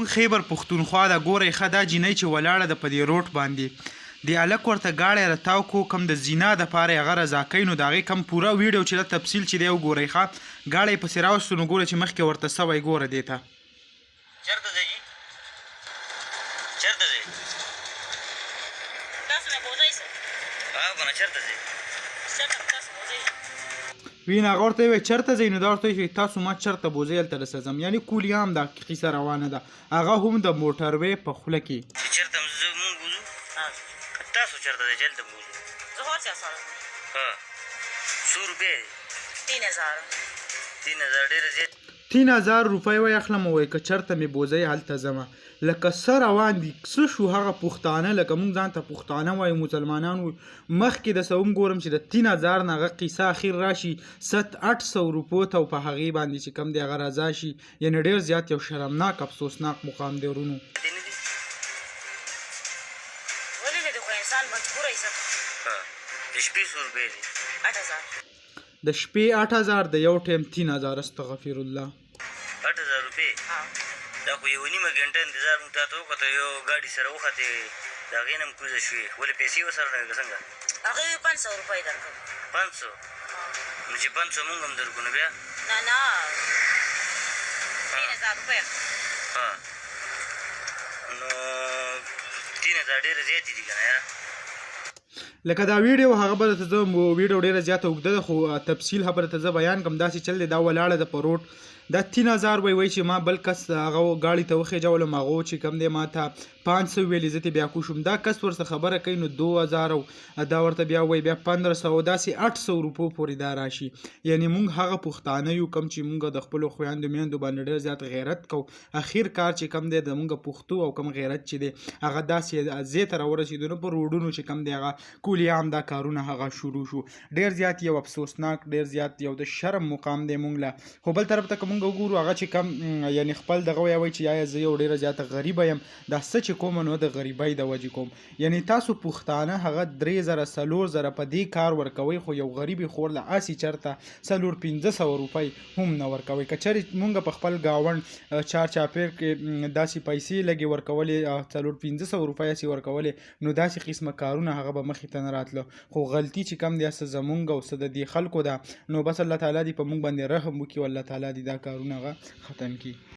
زمونږ خیبر پښتونخوا د ګورئ ښه دا جینۍ چې ولاړه ده په دې روډ باندې د هلک ورته ګاډی راتاو کو کوم د زینا دپاره یې هغه رضا کوي نو د هغې کوم پوره ویډیو چې ده تفصیل چې دی وګورئ ښه ګاډی یې پسې راوستو نو ګوره چې مخکې ورته سوی ګوره دې ته چېرته ځئ چېرته ځئ تاسو نه بوځئ سر هغه نه چېرته ځئ چېرته تاسو بوځئ وینه هغه ورته وویل چېرته ځئ نو دا ورته وایي تاسو ما چېرته بوځئ هلته رسه ځم یعنې کولیا هم دا کیسه روانه ده هغه هم د موټروې په خوله کې چې چېرته مونږ بوځو تاسو چېرته ځئ چې هلته بوځو زه هر چا سره ها څو روپۍ 3000 ډېره زیات 3000 روپۍ وایي اخلم وایي که چېرته مې بوځئ هلته ځمه لکه څه روان دي څه شو هغه پښتانه لکه موږ ځان ته پښتانه وایو مسلمانان وایو مخکې د څه هم ګورم چې د 3000 نه هغه قیسه اخر راشي 700-800 روپو ته او په هغې باندې چې کوم دی هغه رضا شي یعنې ډېر زیات یو شرمناک افسوسناک مقام دی ورونو ولې نه دی خو انسان مجبوره یې د شپې څو روپۍ دي 8000 د شپې 8000 د یو ټایم 3000 استغفر الله 8000 روپۍ دا خو یوه نیمه ګنټه انتظار موږ تا ته وکړه یو ګاډي سره وختې د هغې نه هم کوزه شوې ولې پیسې ورسره نه وې که څنګه هغې 500 روپۍ درکړم 500 نو چې 500 موږ هم درکړو نو بیا نه 3000 روپۍ ها نو 3000 ډېره زیاتې دي که نه یاره لکه دا ویډیو هغه به درته زه ویډیو ډېره زیاته اوږده ده خو تفصیل خبره ته زه بیان کړم داسې چل دی دا ولاړه ده په روډ دا 3000 وایي چې ما بل کس هغه ګاډي ته وخېجولم هغه چې کوم دی ما ته 500 ویلې زه ترې بیا کوشم دا کس ورسره خبره کوي نو 2000 دا ورته بیا وایي بیا 1500 داسې 800 روپو پورې دا راشي یعنې موږ هغه پښتانه یو کوم چې موږ د خپلو خویندو میندو باندې ډېر زیات غیرت کوو اخر کار چې کوم دی د موږ پښتو او کوم غیرت چې دی هغه داسې ځای ته راورسېدو نو په روډونو چې کوم دی هغه کولیا هم دا کارونه هغه شروع شو ډېر زیات یو افسوسناک ډېر زیات یو د شرم مقام دی موږ له خو بل طرف ته که موږ وګورو هغه چې کم یعنې خپل دغه وایي چې یا زه یو ډېره زیاته غریبه یم دا څه چې کوم نو د غریبۍ د وجې کوم یعنې تاسو پښتانه هغه 3000 4000 په دې کار ورکوئ خو یو غریبې خور له هسې چېرته 400-500 روپۍ هم نه ورکوئ که چېرې مونږ په خپل ګاونډ چار چاپېر کې داسې پیسې لږې ورکولې 400-500 روپۍ هسې ورکولې نو داسې قسمه کارونه هغه به مخې ته نه راتله خو غلطي چې کم دی څه زمونږ او څه د دې خلکو ده نو بس الله تعالی دې په موږ باندې رحم وکړي او الله تعالی دې دا کارونه هغه ختم کړي